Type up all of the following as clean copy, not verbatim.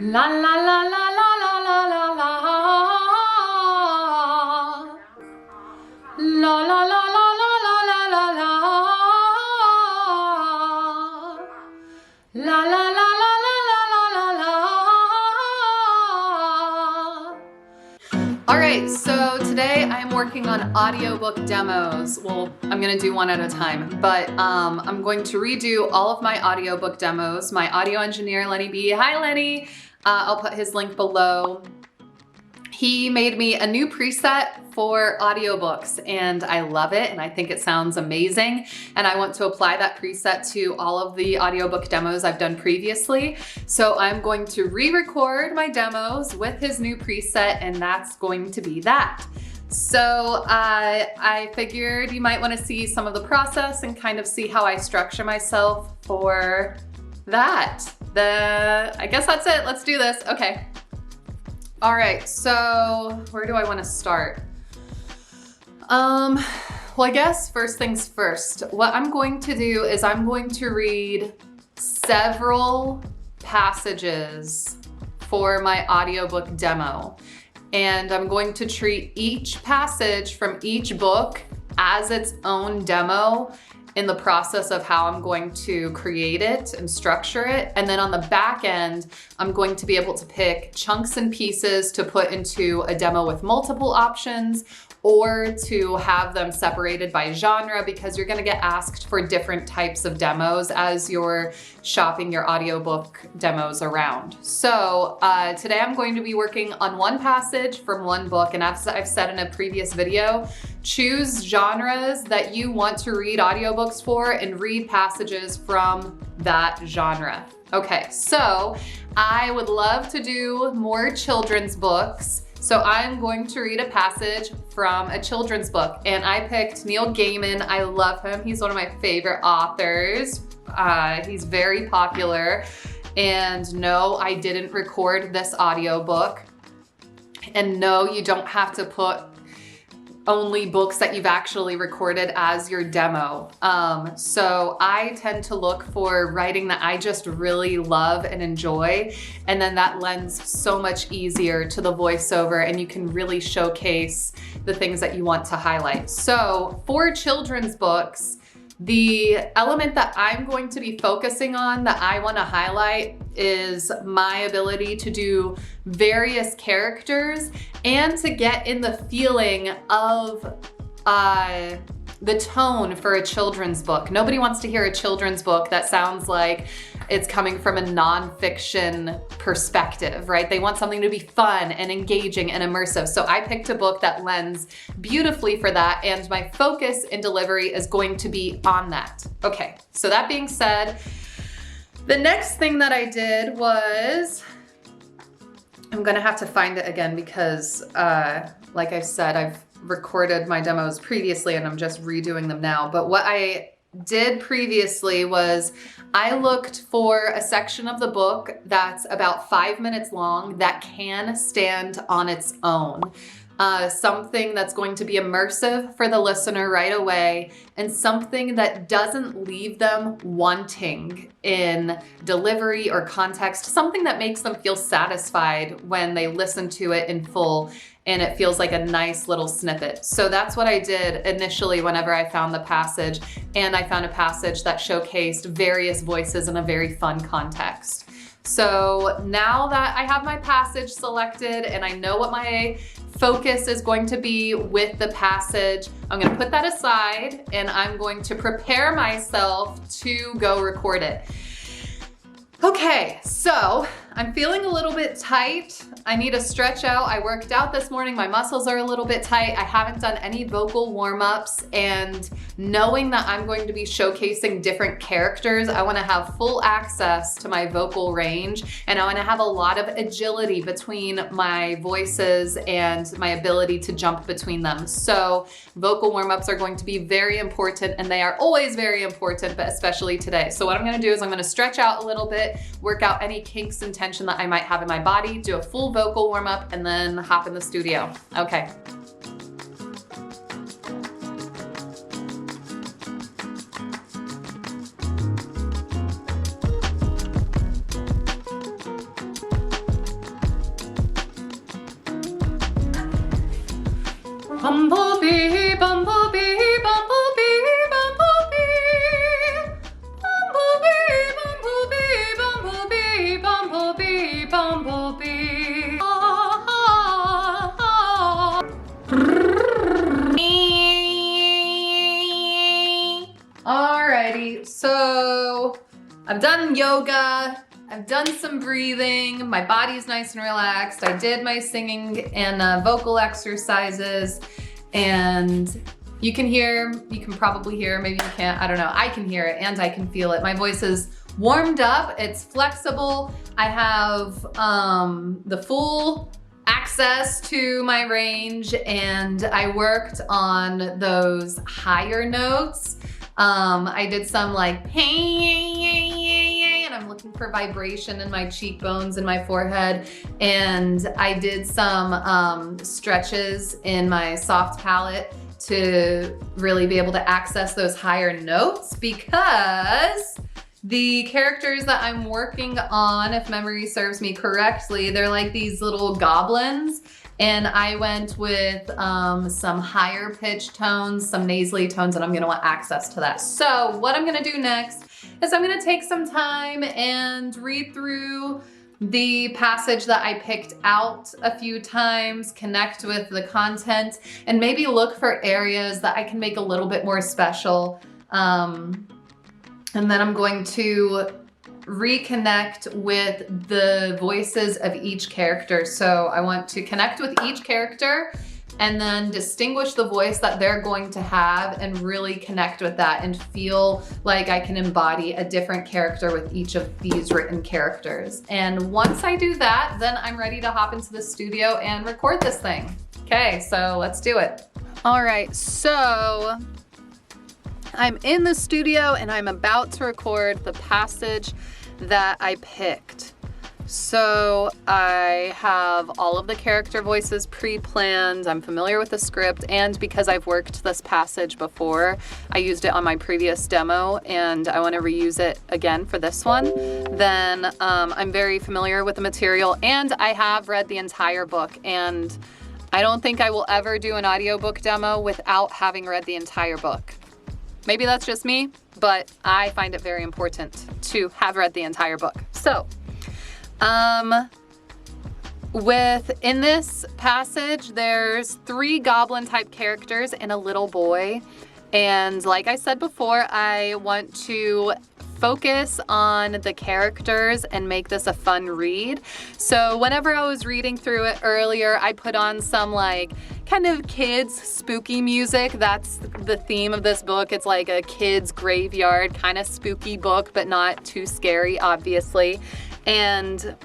La la la la la la la la la. La la la la la la la la la. La la la la la la la la la. All right, so today I'm working on audiobook demos. Well, I'm gonna do one at a time, but I'm going to redo all of my audiobook demos. My audio engineer, Lenny B, hi Lenny, I'll put his link below. He made me a new preset for audiobooks and I love it and I think it sounds amazing. And I want to apply that preset to all of the audiobook demos I've done previously. So I'm going to re-record my demos with his new preset and that's going to be that. So I figured you might want to see some of the process and kind of see how I structure myself for that. I guess that's it. Let's do this. Okay. All right, so where do I want to start? Well, I guess first things first. What I'm going to do is I'm going to read several passages for my audiobook demo. And I'm going to treat each passage from each book as its own demo in the process of how I'm going to create it and structure it. And then on the back end, I'm going to be able to pick chunks and pieces to put into a demo with multiple options or to have them separated by genre because you're gonna get asked for different types of demos as you're shopping your audiobook demos around. So today I'm going to be working on one passage from one book, and as I've said in a previous video, choose genres that you want to read audiobooks for and read passages from that genre. Okay, so I would love to do more children's books. So I'm going to read a passage from a children's book, and I picked Neil Gaiman. I love him. He's one of my favorite authors. He's very popular. And no, I didn't record this audiobook. And no, you don't have to put only books that you've actually recorded as your demo. So I tend to look for writing that I just really love and enjoy, and then that lends so much easier to the voiceover and you can really showcase the things that you want to highlight. So for children's books, the element that I'm going to be focusing on that I want to highlight is my ability to do various characters and to get in the feeling of the tone for a children's book. Nobody wants to hear a children's book that sounds like it's coming from a nonfiction perspective, right? They want something to be fun and engaging and immersive. So I picked a book that lends beautifully for that, and my focus in delivery is going to be on that. Okay, so that being said, the next thing that I did was, I'm gonna have to find it again because like I said, I've recorded my demos previously and I'm just redoing them now. But what I did previously was I looked for a section of the book that's about 5 minutes long that can stand on its own. Something that's going to be immersive for the listener right away, and something that doesn't leave them wanting in delivery or context, something that makes them feel satisfied when they listen to it in full and it feels like a nice little snippet. So that's what I did initially whenever I found the passage, and I found a passage that showcased various voices in a very fun context. So now that I have my passage selected and I know what my focus is going to be with the passage, I'm gonna put that aside and I'm going to prepare myself to go record it. Okay, so I'm feeling a little bit tight. I need to stretch out. I worked out this morning. My muscles are a little bit tight. I haven't done any vocal warm-ups, and knowing that I'm going to be showcasing different characters, I want to have full access to my vocal range, and I want to have a lot of agility between my voices and my ability to jump between them. So vocal warm-ups are going to be very important, and they are always very important, but especially today. So what I'm going to do is I'm going to stretch out a little bit, work out any kinks and tension that I might have in my body, do a full vocal warm up, and then hop in the studio. Okay. Bumblebee, bumblebee, bumblebee, bumblebee. Bumblebee, bumblebee, bumblebee, bumblebee, bumblebee. Ah, ah, ah. Alrighty, so I've done yoga, I've done some breathing, my body's nice and relaxed, I did my singing and vocal exercises, and you can probably hear, maybe you can't, I don't know, I can hear it and I can feel it. My voice is warmed up, it's flexible, I have the full access to my range, and I worked on those higher notes. I did some like hey, and I'm looking for vibration in my cheekbones and my forehead, and I did some stretches in my soft palate to really be able to access those higher notes, because the characters that I'm working on, if memory serves me correctly, they're like these little goblins, and I went with some higher pitch tones, some nasally tones, and I'm gonna want access to that. So what I'm gonna do next is I'm gonna take some time and read through the passage that I picked out a few times, connect with the content, and maybe look for areas that I can make a little bit more special. And then I'm going to reconnect with the voices of each character. So I want to connect with each character and then distinguish the voice that they're going to have and really connect with that and feel like I can embody a different character with each of these written characters. And once I do that, then I'm ready to hop into the studio and record this thing. Okay, so let's do it. All right, so I'm in the studio and I'm about to record the passage that I picked. So I have all of the character voices pre-planned, I'm familiar with the script, and because I've worked this passage before, I used it on my previous demo and I want to reuse it again for this one. Then I'm very familiar with the material, and I have read the entire book, and I don't think I will ever do an audiobook demo without having read the entire book. Maybe that's just me, but I find it very important to have read the entire book. So, in this passage, there's 3 goblin type characters and a little boy. And like I said before, I want to focus on the characters and make this a fun read. So whenever I was reading through it earlier, I put on some like kind of kids spooky music. That's the theme of this book. It's like a kids graveyard kind of spooky book, but not too scary, obviously. And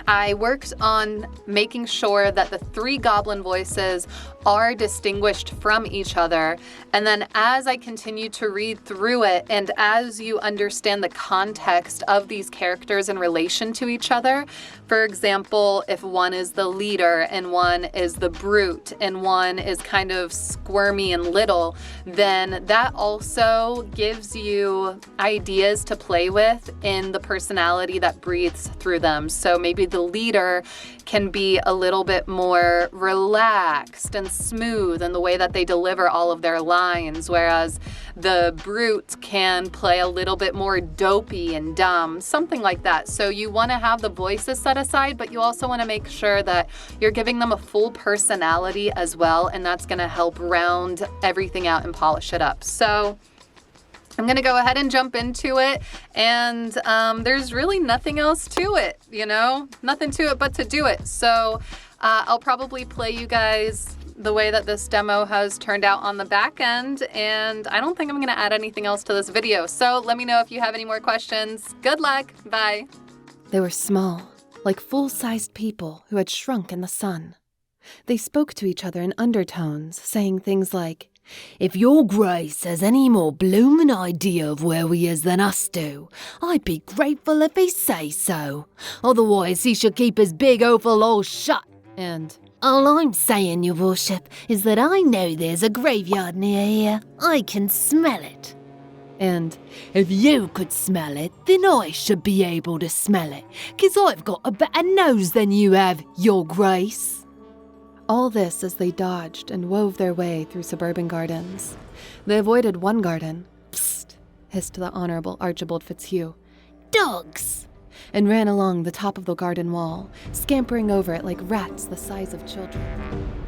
I worked on making sure that the 3 goblin voices are distinguished from each other. And then as I continue to read through it, and as you understand the context of these characters in relation to each other, for example, if one is the leader and one is the brute and one is kind of squirmy and little, then that also gives you ideas to play with in the personality that breathes through them. So maybe the leader can be a little bit more relaxed and smooth in the way that they deliver all of their lines, whereas the brute can play a little bit more dopey and dumb, something like that. So you want to have the voices set aside, but you also want to make sure that you're giving them a full personality as well, and that's going to help round everything out and polish it up. So I'm going to go ahead and jump into it, and there's really nothing else to it, you know, nothing to it but to do it. So I'll probably play you guys the way that this demo has turned out on the back end, and I don't think I'm going to add anything else to this video. So let me know if you have any more questions. Good luck. Bye. They were small, like full-sized people who had shrunk in the sun. They spoke to each other in undertones, saying things like, "If your Grace has any more bloomin' idea of where we is than us do, I'd be grateful if he say so. Otherwise he should keep his big oval all shut." And, "All I'm saying, your worship, is that I know there's a graveyard near here. I can smell it." And, "If you could smell it, then I should be able to smell it, 'cause I've got a better nose than you have, your Grace." All this as they dodged and wove their way through suburban gardens. They avoided one garden. Psst, hissed the Honorable Archibald Fitzhugh. Dogs! And ran along the top of the garden wall, scampering over it like rats the size of children.